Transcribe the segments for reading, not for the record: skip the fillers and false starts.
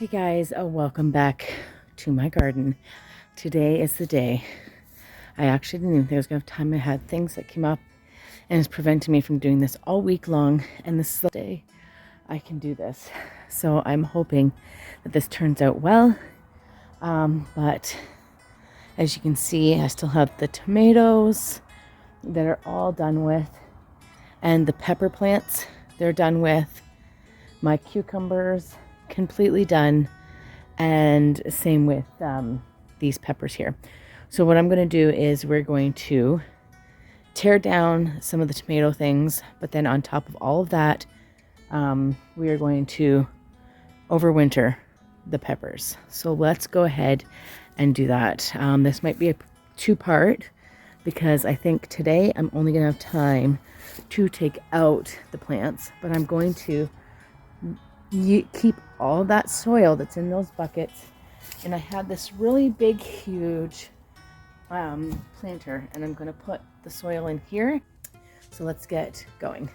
Hey guys, welcome back to my garden. Today is the day. I actually didn't even think I was going to have time. I had things that came up and it's preventing me from doing this all week long, and this is the day I can do this. So I'm hoping that this turns out well. But as you can see, I still have the tomatoes that are all done with, and the pepper plants they're done with. My cucumbers completely done, and same with these peppers here. So what I'm going to do is we're going to tear down some of the tomato things, but then on top of all of that, we are going to overwinter the peppers. So let's go ahead and do that. This might be a two-part because I think today I'm only going to have time to take out the plants, but I'm going to keep all that soil that's in those buckets. And I have this really big, huge planter, and I'm going to put the soil in here. So let's get going.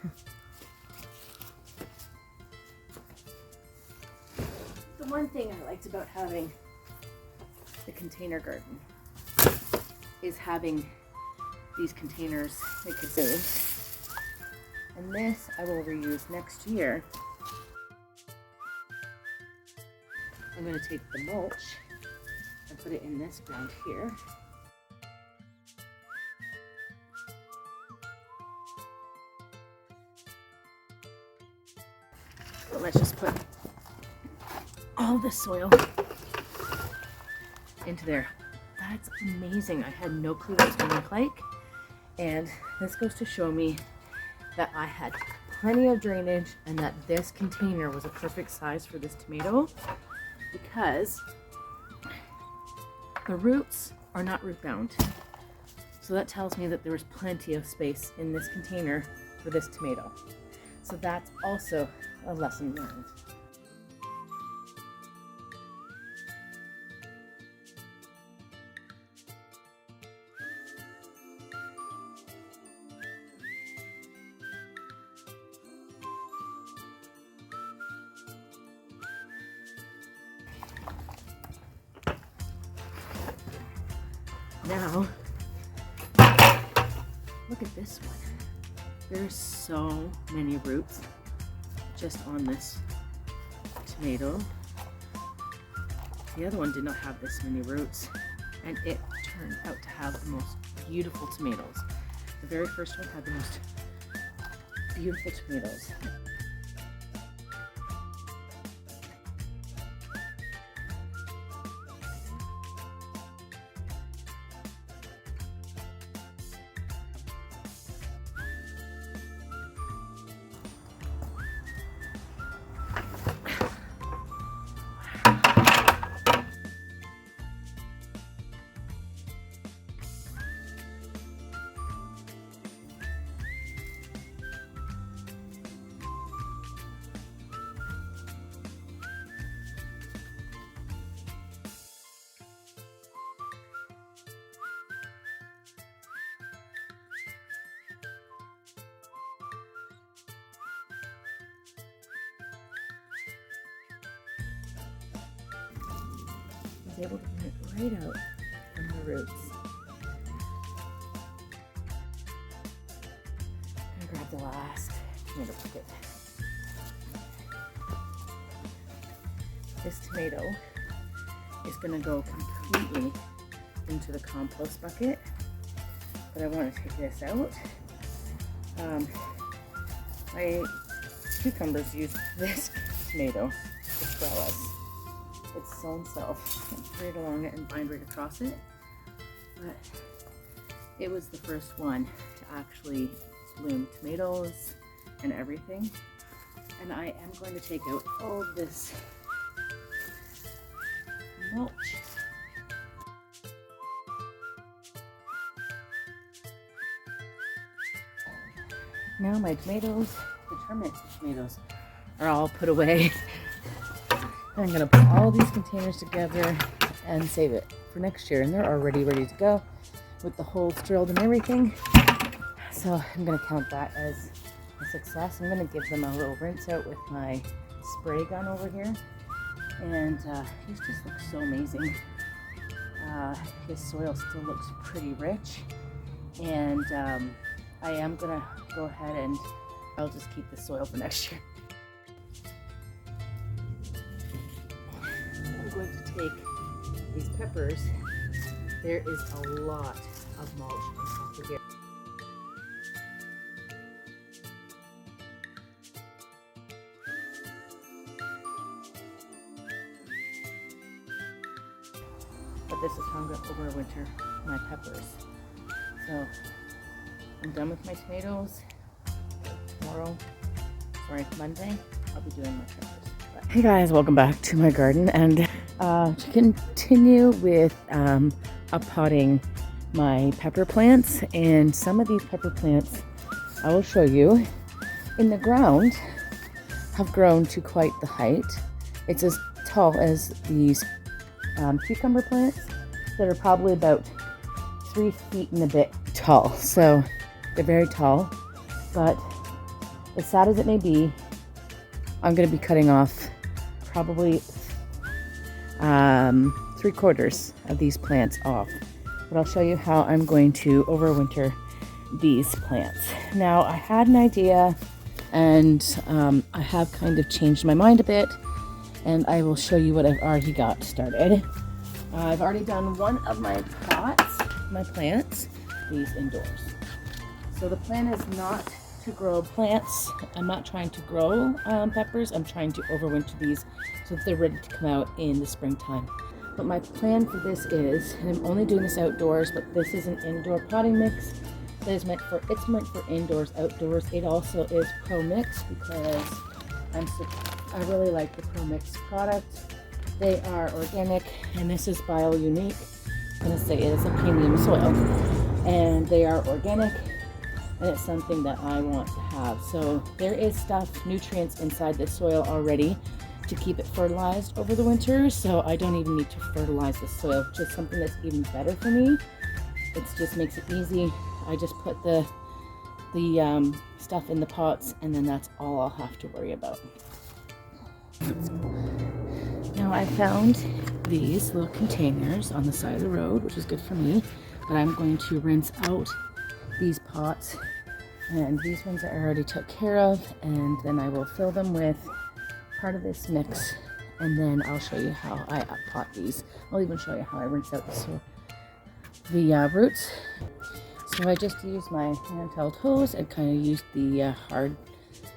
The one thing I liked about having the container garden is having these containers that could move. And this I will reuse next year. I'm going to take the mulch and put it in this ground here. So let's just put all the soil into there. That's amazing. I had no clue what it was going to look like. And this goes to show me that I had plenty of drainage and that this container was a perfect size for this tomato, because the roots are not root bound. So that tells me that there was plenty of space in this container for this tomato. So that's also a lesson learned. Now, look at this one. There's so many roots just on this tomato. The other one did not have this many roots, and it turned out to have the most beautiful tomatoes. The very first one had the most beautiful tomatoes. I was able to get it right out from the roots. And grab the last tomato bucket. This tomato is going to go completely into the compost bucket, but I want to take this out. My cucumbers use this tomato to trellis. It's sown self right along it and bind right across it, but it was the first one to actually bloom tomatoes and everything. And I am going to take out all of this mulch. Now my tomatoes, determinate tomatoes, are all put away. I'm going to put all these containers together and save it for next year. And they're already ready to go with the holes drilled and everything. So I'm going to count that as a success. I'm going to give them a little rinse out with my spray gun over here. and he just looks so amazing. His soil still looks pretty rich, and I am gonna go ahead and I'll just keep the soil for next year. I'm going to take these peppers. There is a lot of mulch on top of here. But this is how I'm going to overwinter my peppers. So I'm done with my tomatoes. Monday, I'll be doing my peppers. But hey guys, welcome back to my garden, and to continue with uppotting my pepper plants. And some of these pepper plants I will show you in the ground have grown to quite the height. It's as tall as these cucumber plants that are probably about 3 feet and a bit tall. So they're very tall, but as sad as it may be, I'm going to be cutting off probably 3/4 of these plants off. But I'll show you how I'm going to overwinter these plants. Now, I had an idea, and I have kind of changed my mind a bit, and I will show you what I've already got started. I've already done one of my pots, my plants, these indoors. So the plan is not to grow plants. I'm not trying to grow peppers. I'm trying to overwinter these so that they're ready to come out in the springtime. But my plan for this is, and I'm only doing this outdoors, but this is an indoor potting mix that is meant for indoors, outdoors. It also is Pro Mix because I really like the Pro Mix product. They are organic, and this is Bio Unique. I'm gonna say it is a premium soil, and they are organic. And it's something that I want to have. So there is nutrients inside the soil already to keep it fertilized over the winter. So I don't even need to fertilize the soil, which is something that's even better for me. It just makes it easy. I just put the stuff in the pots, and then that's all I'll have to worry about. Now I found these little containers on the side of the road, which is good for me, but I'm going to rinse out these pots, and these ones I already took care of, and then I will fill them with part of this mix, and then I'll show you how I pot these. I'll even show you how I rinse out the roots. So I just used my handheld hose and kind of used the hard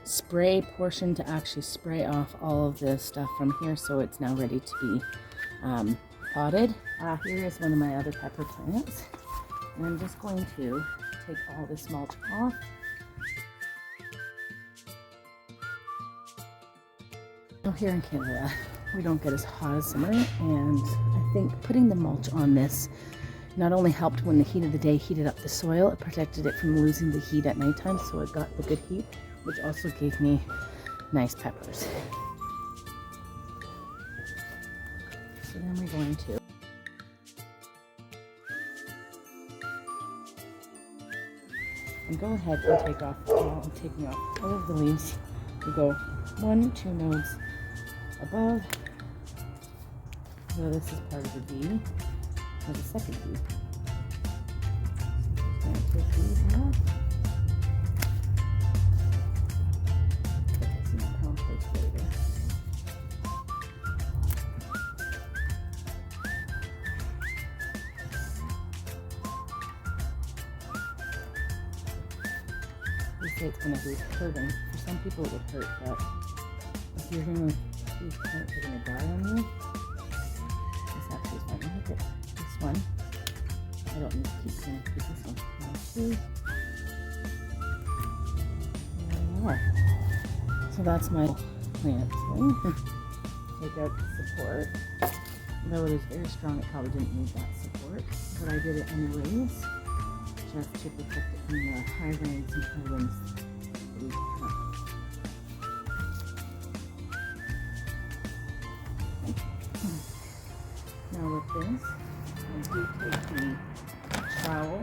spray portion to actually spray off all of the stuff from here, so it's now ready to be potted. Here is one of my other pepper plants, and I'm just going to take all this mulch off. So here in Canada, we don't get as hot as summer, and I think putting the mulch on this not only helped when the heat of the day heated up the soil, it protected it from losing the heat at nighttime, so it got the good heat, which also gave me nice peppers. So then we're going to go ahead and take off, I'm taking off all of the leaves. We go 1-2 nodes above. So this is part of the V, or the second V. So just going to take these off. Put this in the compost later. They say it's going to be hurting. For some people it would hurt, but if you're going to, these plants are going to die on you. This actually is fine. Look at this one. I don't need to keep going to this one. 1, 2. There we are. So that's my plant thing. Take out the support. Though it is very strong, it probably didn't need that support, but I did it anyways, just to protect it from the high rains and high winds that we have. Now with this, I do take the trowel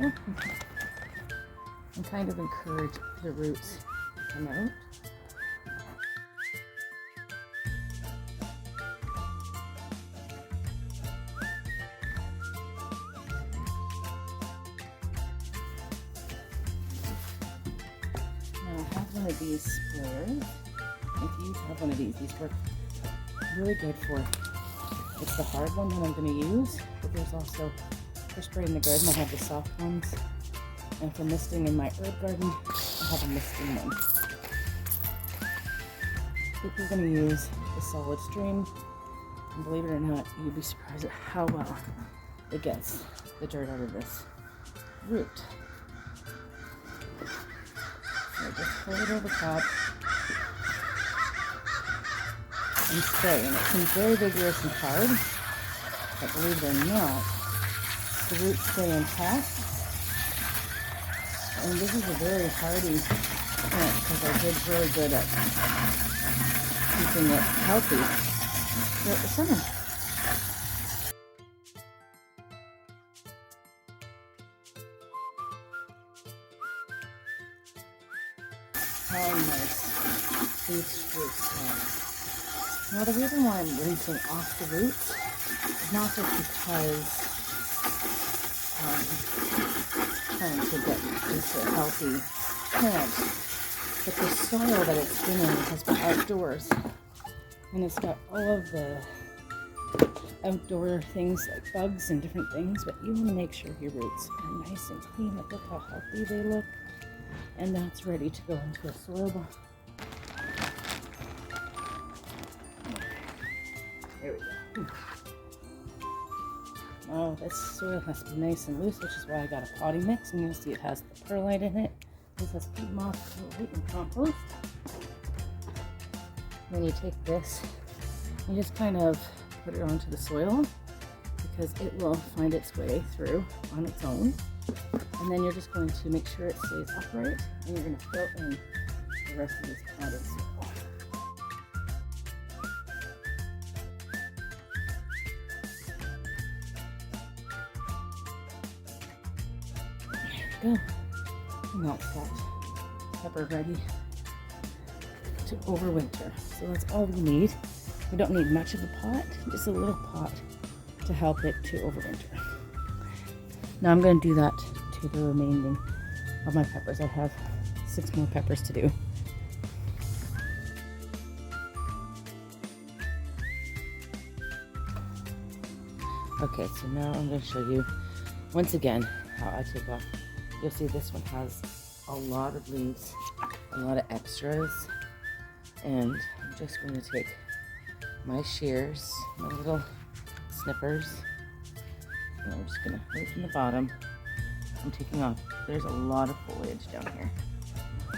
and kind of encourage the roots to come out. one of these sprayers. If you have one of these work really good for, it's the hard one that I'm going to use, but there's also, for spraying the garden, I have the soft ones, and for misting in my herb garden, I have a misting one. If you're going to use the solid stream, and believe it or not, you'd be surprised at how well it gets the dirt out of this root. So just pour it over top and spray. And it seems very vigorous and hard, but believe it or not, the roots stay intact. And this is a very hardy plant because I did really good at keeping it healthy throughout the summer. How nice these roots smell. Now the reason why I'm rinsing off the roots is not just because I'm trying to get this a healthy plant, but the soil that it's been in has been outdoors, and it's got all of the outdoor things like bugs and different things, but you want to make sure your roots are nice and clean. Like, look how healthy they look, and that's ready to go into a soil bowl. There we go. Oh, this soil has to be nice and loose, which is why I got a potting mix, and you'll see it has the perlite in it. This has peat moss, wheat, and compost. Then you take this, you just kind of put it onto the soil because it will find its way through on its own. And then you're just going to make sure it stays upright, and you're going to fill in the rest of this potted soil. There we go. And that's that pepper ready to overwinter. So that's all we need. We don't need much of a pot, just a little pot to help it to overwinter. Now I'm going to do that to the remaining of my peppers. I have 6 more peppers to do. Okay, so now I'm going to show you once again how I take off. You'll see this one has a lot of leaves, a lot of extras, and I'm just going to take my shears, my little snippers, and I'm just going to, right from the bottom, I'm taking off. There's a lot of foliage down here.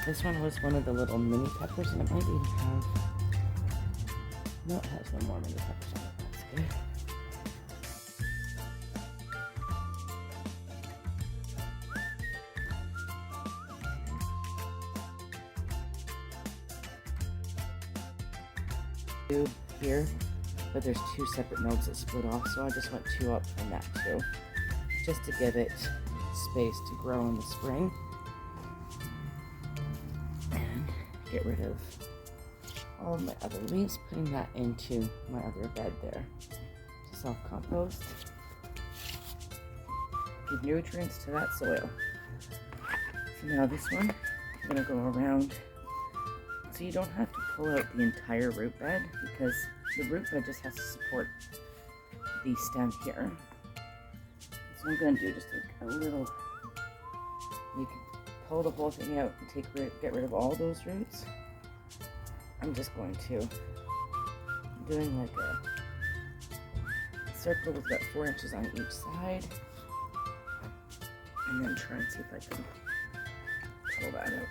This one was one of the little mini peppers, and it might even have, no, it has one more mini peppers on it. That's good. Here, but there's 2 separate nodes that split off, so I just went 2 up from that too, just to give it space to grow in the spring and get rid of all of my other leaves, putting that into my other bed there to self-compost, give nutrients to that soil. So now this one, I'm going to go around. So you don't have to pull out the entire root bed because the root bed just has to support the stem here. So I'm going to do just a little, you can pull the whole thing out and get rid of all those roots. I'm just going to, I'm doing like a circle with about 4 inches on each side, and then try and see if I can pull that out.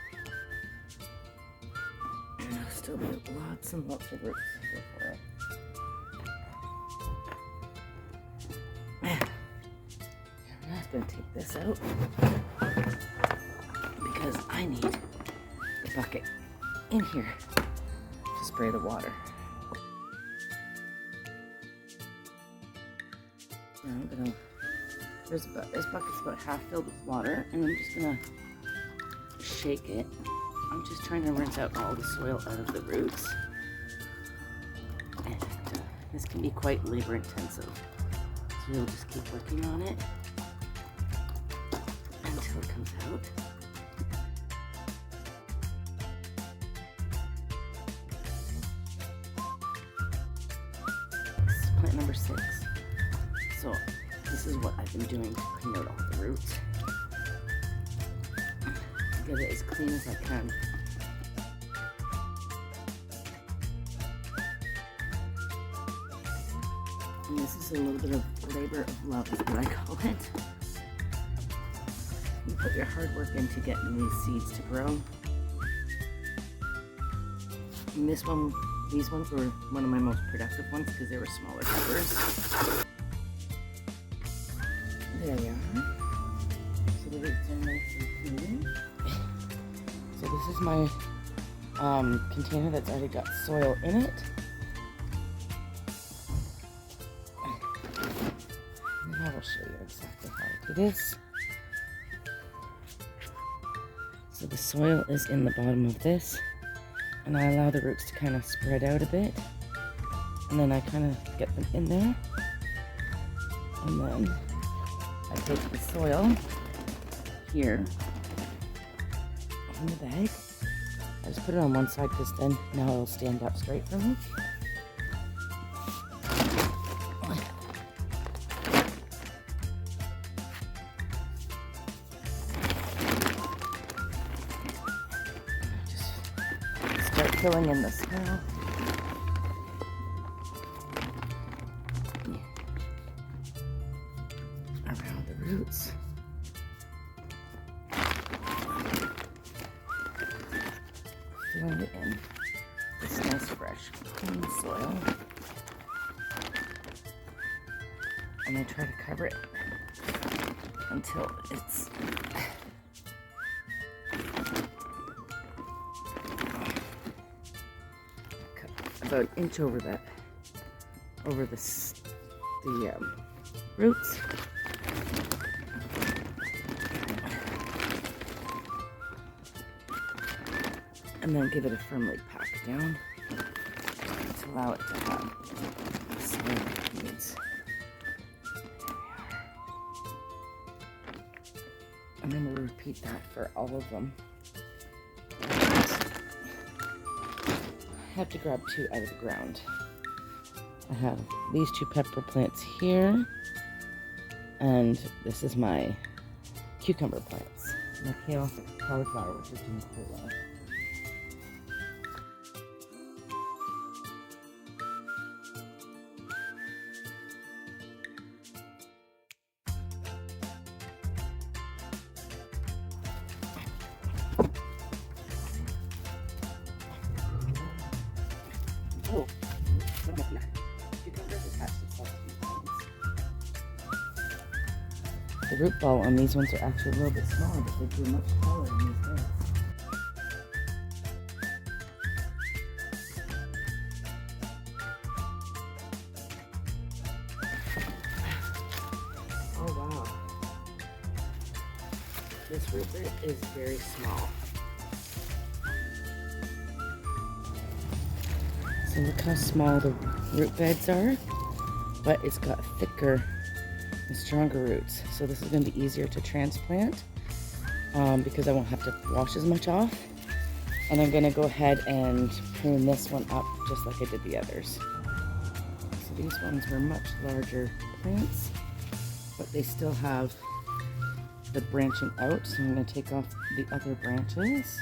And there'll still be lots and lots of roots here for it. I'm just going to take this out because I need the bucket in here to spray the water. Now I'm going to, this bucket's about half filled with water, and I'm just going to shake it. I'm just trying to rinse out all the soil out of the roots. And this can be quite labor intensive. So we'll just keep working on it until it comes out. plant number 6. So this is what I've been doing to clean out all the roots. Get it as clean as I can. And this is a little bit of labor of love is what I call it. You put your hard work into getting these seeds to grow. And these ones were one of my most productive ones because they were smaller peppers. There they are. So the roots are nice and clean. So this is my container that's already got soil in it. And I will show you exactly how to do this. So the soil is in the bottom of this, and I allow the roots to kind of spread out a bit, and then I kind of get them in there, and then I take the soil here in the bag. I just put it on one side because then now it'll stand up straight for me. Just start filling in the soil. Around the roots. Filling it in this nice, fresh, clean soil. And I try to cover it until it's about an inch over the roots. And then give it a firmly packed down to allow it to have the soil it needs. And then we'll repeat that for all of them. I have to grab 2 out of the ground. I have these 2 pepper plants here, and this is my cucumber plants. My kale cauliflower, which is doing quite well. Oh, cucumbers attached themselves to these. The root ball on these ones are actually a little bit smaller, but they do much taller in these beds. Oh wow. This root bed is very small. So look how small the root beds are, but it's got thicker and stronger roots. So this is going to be easier to transplant because I won't have to wash as much off. And I'm going to go ahead and prune this one up just like I did the others. So these ones were much larger plants, but they still have the branching out. So I'm going to take off the other branches.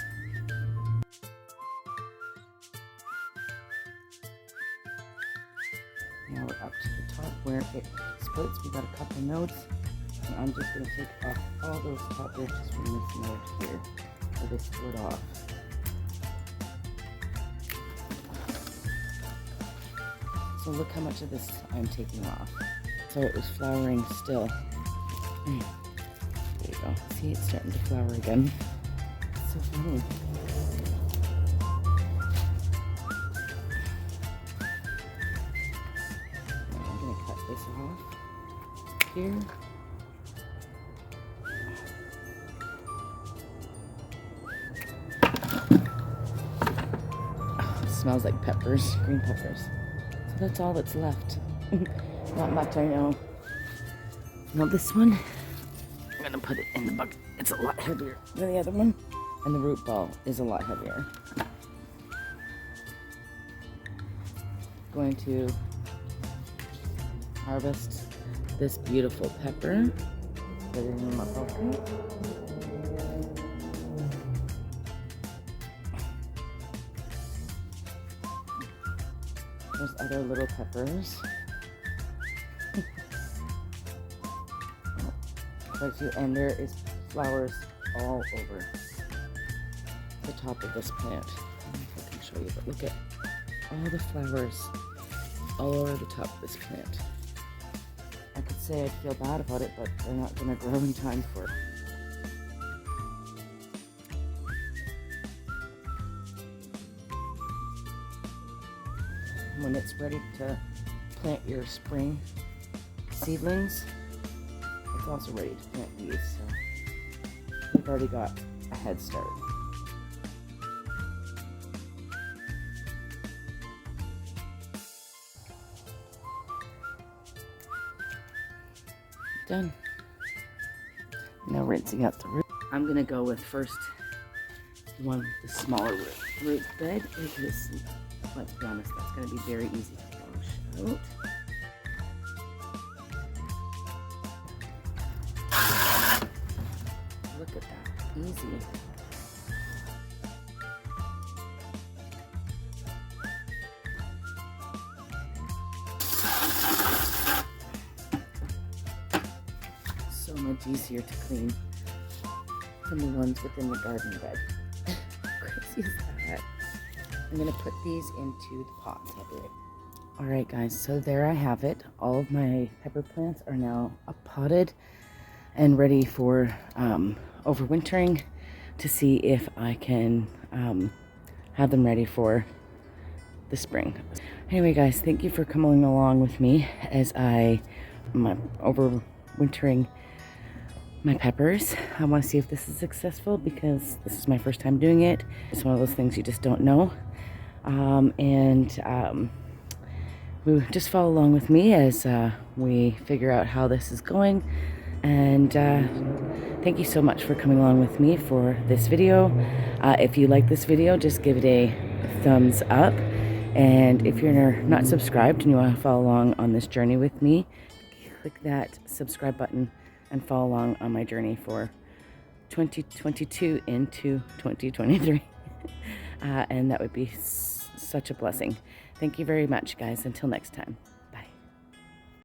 Now we're up to the top where it splits. We got a couple nodes, and I'm just going to take off all those top branches from this node here, where they split off. So look how much of this I'm taking off. So it was flowering still. There you go. See, it's starting to flower again. It's so funny. This off here. Oh, it smells like peppers, green peppers. So that's all that's left. Not much, I know. Now this one, I'm gonna put it in the bucket. It's a lot heavier than the other one, and the root ball is a lot heavier. Going to harvest this beautiful pepper. Put it in my pocket. There's other little peppers. And there is flowers all over the top of this plant. I don't know if I can show you, but look at all the flowers all over the top of this plant. I could say I'd feel bad about it, but they're not going to grow in time for it. When it's ready to plant your spring seedlings, it's also ready to plant these, so we've already got a head start. Done. Now rinsing out the root. I'm gonna go with first one, the smaller root bed, because let's be honest, that's gonna be very easy to wash out. Look at that, easy. So much easier to clean than the ones within the garden bed. Crazy is that? I'm gonna put these into the pots. I'll be right back. All right, guys, so there I have it. All of my pepper plants are now potted and ready for overwintering, to see if I can have them ready for the spring. Anyway, guys, thank you for coming along with me as I'm overwintering my peppers. I want to see if this is successful, because this is my first time doing it. It's one of those things you just don't know. We just follow along with me as we figure out how this is going. And thank you so much for coming along with me for this video. If you like this video, just give it a thumbs up. And if you're not subscribed and you want to follow along on this journey with me, click that subscribe button and follow along on my journey for 2022 into 2023. And that would be such a blessing. Thank you very much, guys. Until next time.